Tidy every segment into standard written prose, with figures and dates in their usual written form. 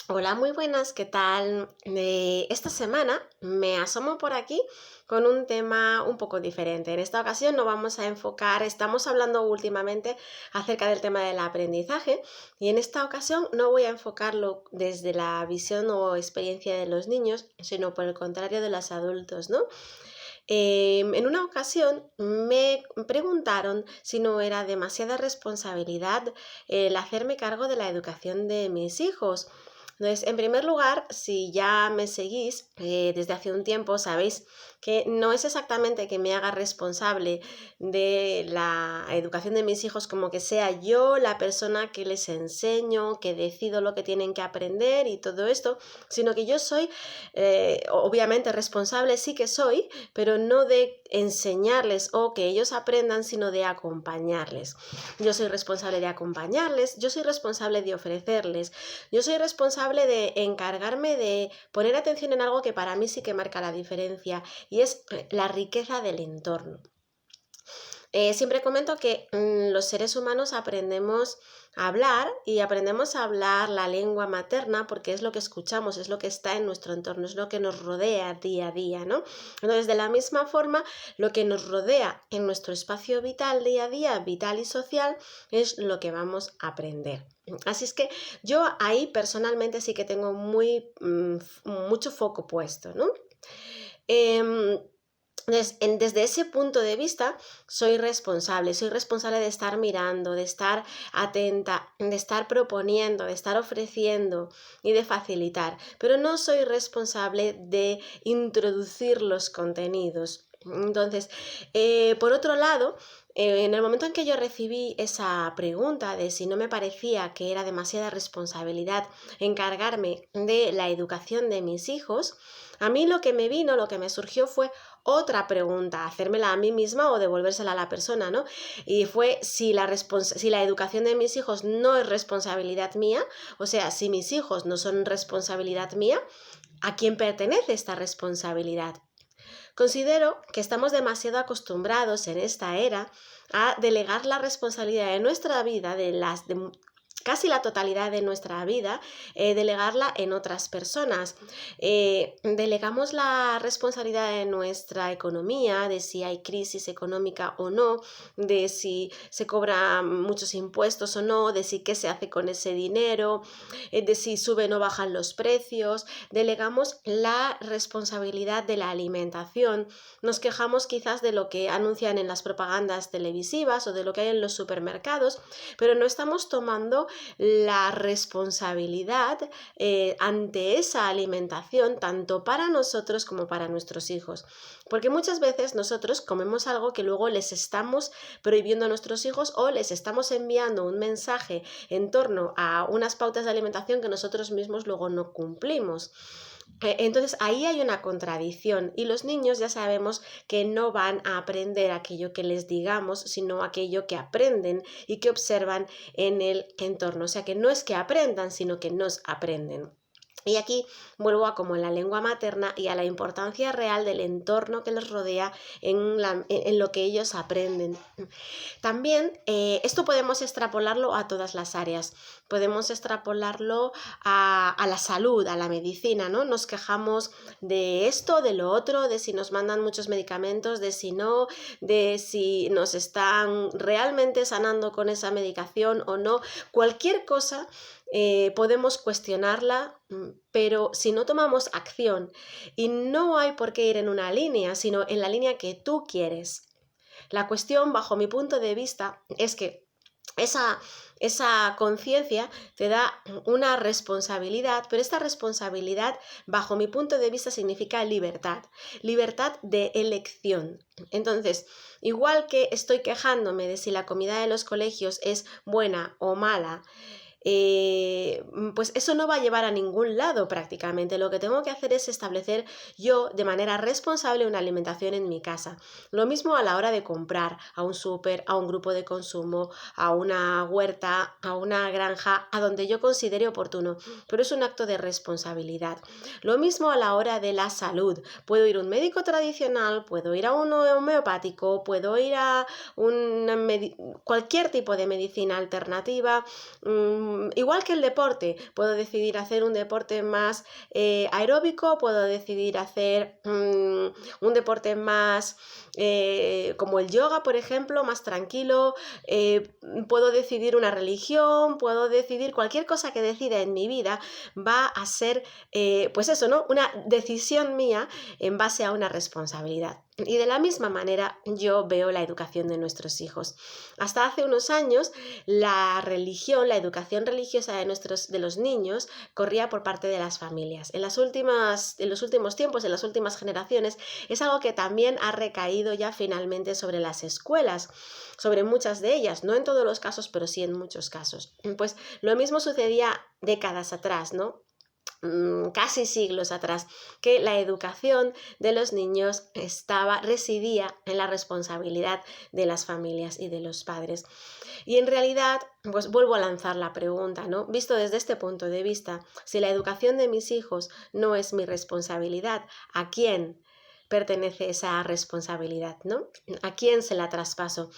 Hola, muy buenas, ¿qué tal? Esta semana me asomo por aquí con un tema un poco diferente. En esta ocasión no vamos a enfocar, estamos hablando últimamente acerca del tema del aprendizaje y en esta ocasión no voy a enfocarlo desde la visión o experiencia de los niños, sino por el contrario de los adultos, ¿no? En una ocasión me preguntaron si no era demasiada responsabilidad el hacerme cargo de la educación de mis hijos. Entonces, en primer lugar, si ya me seguís desde hace un tiempo, sabéis que no es exactamente que me haga responsable de la educación de mis hijos como que sea yo la persona que les enseño, que decido lo que tienen que aprender y todo esto, sino que yo soy, obviamente responsable sí que soy, pero no de enseñarles o que ellos aprendan, sino de acompañarles. Yo soy responsable de acompañarles, yo soy responsable de ofrecerles, yo soy responsable de encargarme de poner atención en algo que para mí sí que marca la diferencia y es la riqueza del entorno. Siempre comento que los seres humanos aprendemos a hablar y aprendemos a hablar la lengua materna porque es lo que escuchamos, es lo que está en nuestro entorno, es lo que nos rodea día a día, ¿no? Entonces, de la misma forma, lo que nos rodea en nuestro espacio vital día a día, vital y social, es lo que vamos a aprender. Así es que yo ahí personalmente sí que tengo mucho foco puesto, ¿no? Desde ese punto de vista, soy responsable de estar mirando, de estar atenta, de estar proponiendo, de estar ofreciendo y de facilitar, pero no soy responsable de introducir los contenidos. Entonces, por otro lado, en el momento en que yo recibí esa pregunta de si no me parecía que era demasiada responsabilidad encargarme de la educación de mis hijos, a mí lo que me vino, lo que me surgió fue otra pregunta, hacérmela a mí misma o devolvérsela a la persona, ¿no? Y fue si la educación de mis hijos no es responsabilidad mía, o sea, si mis hijos no son responsabilidad mía, ¿a quién pertenece esta responsabilidad? Considero que estamos demasiado acostumbrados en esta era a delegar la responsabilidad de nuestra vida, de casi la totalidad de nuestra vida, delegarla en otras personas. Delegamos la responsabilidad de nuestra economía, de si hay crisis económica o no, de si se cobran muchos impuestos o no, de si qué se hace con ese dinero, de si suben o bajan los precios. Delegamos la responsabilidad de la alimentación. Nos quejamos quizás de lo que anuncian en las propagandas televisivas o de lo que hay en los supermercados, pero no estamos tomando la responsabilidad ante esa alimentación tanto para nosotros como para nuestros hijos. Porque muchas veces nosotros comemos algo que luego les estamos prohibiendo a nuestros hijos o les estamos enviando un mensaje en torno a unas pautas de alimentación que nosotros mismos luego no cumplimos. Entonces ahí hay una contradicción y los niños ya sabemos que no van a aprender aquello que les digamos, sino aquello que aprenden y que observan en el entorno. O sea que no es que aprendan, sino que nos aprenden. Y aquí vuelvo a como en la lengua materna y a la importancia real del entorno que les rodea en lo que ellos aprenden. También esto podemos extrapolarlo a todas las áreas. Podemos extrapolarlo a la salud, a la medicina, ¿no? Nos quejamos de esto, de lo otro, de si nos mandan muchos medicamentos, de si no, de si nos están realmente sanando con esa medicación o no. Cualquier cosa podemos cuestionarla, pero si no tomamos acción y no hay por qué ir en una línea, sino en la línea que tú quieres. La cuestión, bajo mi punto de vista, es que esa conciencia te da una responsabilidad, pero esta responsabilidad, bajo mi punto de vista, significa libertad de elección. Entonces, igual que estoy quejándome de si la comida de los colegios es buena o mala, pues eso no va a llevar a ningún lado prácticamente. Lo que tengo que hacer es establecer yo de manera responsable una alimentación en mi casa. Lo mismo a la hora de comprar a un súper, a un grupo de consumo, a una huerta, a una granja, a donde yo considere oportuno, pero es un acto de responsabilidad. Lo mismo a la hora de la salud. Puedo ir a un médico tradicional, puedo ir a un homeopático, puedo ir a cualquier tipo de medicina alternativa, igual que el deporte, puedo decidir hacer un deporte más aeróbico, puedo decidir hacer un deporte más como el yoga, por ejemplo, más tranquilo, puedo decidir una religión, puedo decidir cualquier cosa que decida en mi vida, va a ser, pues eso, ¿no? Una decisión mía en base a una responsabilidad. Y de la misma manera yo veo la educación de nuestros hijos. Hasta hace unos años la religión, la educación religiosa de los niños corría por parte de las familias. En los últimos tiempos, en las últimas generaciones, es algo que también ha recaído ya finalmente sobre las escuelas, sobre muchas de ellas, no en todos los casos, pero sí en muchos casos. Pues lo mismo sucedía décadas atrás, ¿no? Casi siglos atrás, que la educación de los niños residía en la responsabilidad de las familias y de los padres. Y en realidad, pues vuelvo a lanzar la pregunta, ¿no? Visto desde este punto de vista, si la educación de mis hijos no es mi responsabilidad, ¿a quién pertenece esa responsabilidad, ¿no? ¿A quién se la traspaso?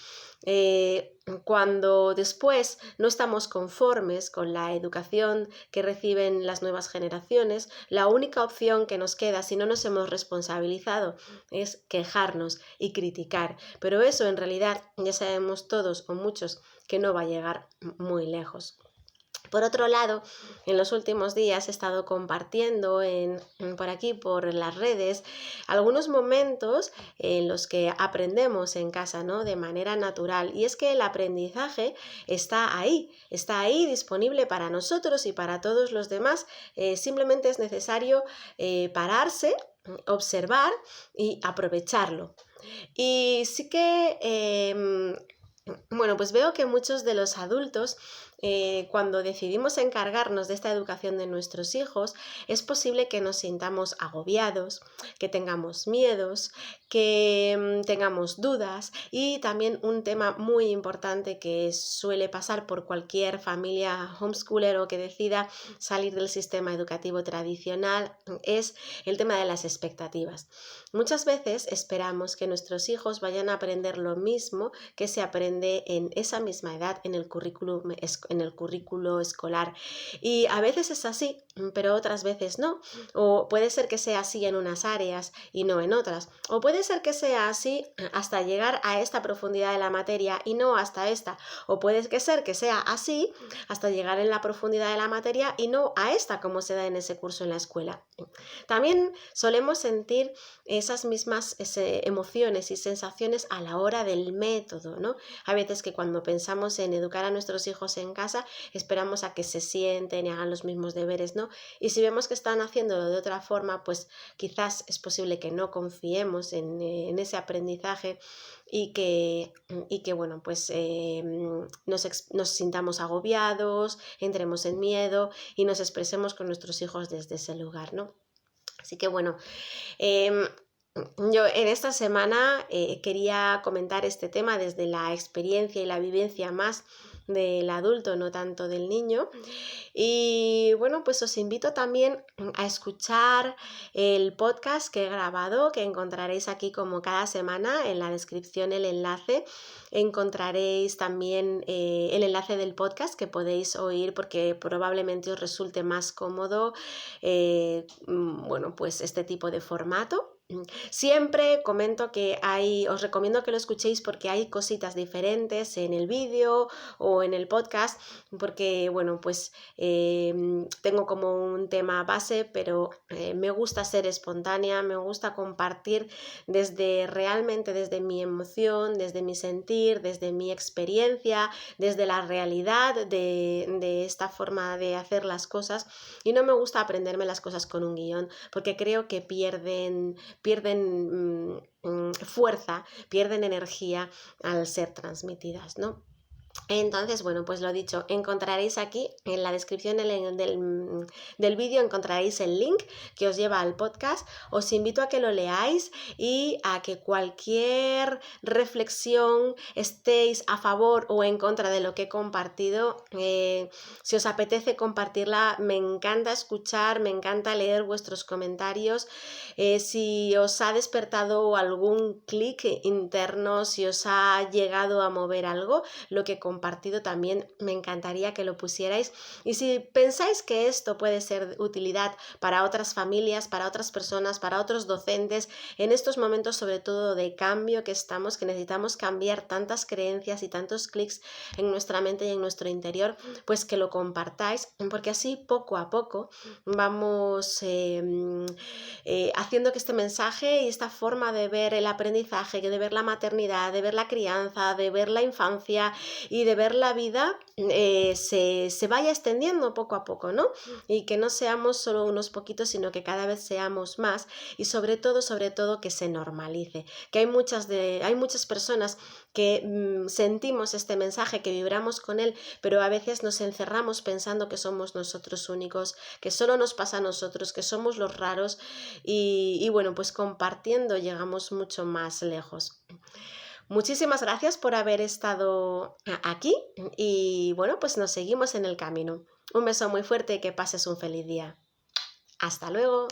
Cuando después no estamos conformes con la educación que reciben las nuevas generaciones, la única opción que nos queda si no nos hemos responsabilizado es quejarnos y criticar. Pero eso en realidad ya sabemos todos o muchos que no va a llegar muy lejos. Por otro lado, en los últimos días he estado compartiendo por aquí, por las redes, algunos momentos en los que aprendemos en casa, ¿no? De manera natural. Y es que el aprendizaje está ahí disponible para nosotros y para todos los demás. Simplemente es necesario pararse, observar y aprovecharlo. Y sí que, bueno, pues veo que muchos de los adultos, cuando decidimos encargarnos de esta educación de nuestros hijos, es posible que nos sintamos agobiados, que tengamos miedos, que tengamos dudas, y también un tema muy importante que suele pasar por cualquier familia homeschooler o que decida salir del sistema educativo tradicional es el tema de las expectativas. Muchas veces esperamos que nuestros hijos vayan a aprender lo mismo que se aprende en esa misma edad en el currículo escolar, y a veces es así, pero otras veces no, o puede ser que sea así en unas áreas y no en otras, o puede ser que sea así hasta llegar a esta profundidad de la materia y no hasta esta, o puede ser que sea así hasta llegar en la profundidad de la materia y no a esta como se da en ese curso en la escuela. También solemos sentir esas mismas emociones y sensaciones a la hora del método, ¿no? A veces que cuando pensamos en educar a nuestros hijos en casa, esperamos a que se sienten y hagan los mismos deberes, ¿no? Y si vemos que están haciéndolo de otra forma, pues quizás es posible que no confiemos en ese aprendizaje y que bueno, pues nos sintamos agobiados, entremos en miedo y nos expresemos con nuestros hijos desde ese lugar, ¿no? Así que bueno, yo en esta semana quería comentar este tema desde la experiencia y la vivencia más del adulto, no tanto del niño. Y bueno, pues os invito también a escuchar el podcast que he grabado, que encontraréis aquí como cada semana en la descripción, el enlace. Encontraréis también el enlace del podcast que podéis oír porque probablemente os resulte más cómodo, bueno, pues este tipo de formato. Siempre comento que os recomiendo que lo escuchéis porque hay cositas diferentes en el vídeo o en el podcast, porque bueno, pues tengo como un tema base, pero me gusta ser espontánea, me gusta compartir realmente desde mi emoción, desde mi sentir, desde mi experiencia, desde la realidad de esta forma de hacer las cosas, y no me gusta aprenderme las cosas con un guión, porque creo que pierden fuerza, pierden energía al ser transmitidas, ¿no? Entonces, bueno, pues lo dicho, encontraréis aquí en la descripción del vídeo, encontraréis el link que os lleva al podcast. Os invito a que lo leáis y a que cualquier reflexión, estéis a favor o en contra de lo que he compartido, si os apetece compartirla, me encanta escuchar, me encanta leer vuestros comentarios. Si os ha despertado algún clic interno, si os ha llegado a mover algo, lo que compartido también me encantaría que lo pusierais. Y si pensáis que esto puede ser de utilidad para otras familias, para otras personas, para otros docentes, en estos momentos sobre todo de cambio que estamos, que necesitamos cambiar tantas creencias y tantos clics en nuestra mente y en nuestro interior, pues que lo compartáis, porque así poco a poco vamos haciendo que este mensaje y esta forma de ver el aprendizaje, de ver la maternidad, de ver la crianza, de ver la infancia y de ver la vida se vaya extendiendo poco a poco, ¿no? Y que no seamos solo unos poquitos, sino que cada vez seamos más y sobre todo que se normalice, que hay muchas personas que sentimos este mensaje, que vibramos con él, pero a veces nos encerramos pensando que somos nosotros únicos, que solo nos pasa a nosotros, que somos los raros y bueno, pues compartiendo llegamos mucho más lejos. Muchísimas gracias por haber estado aquí y bueno, pues nos seguimos en el camino. Un beso muy fuerte y que pases un feliz día. Hasta luego.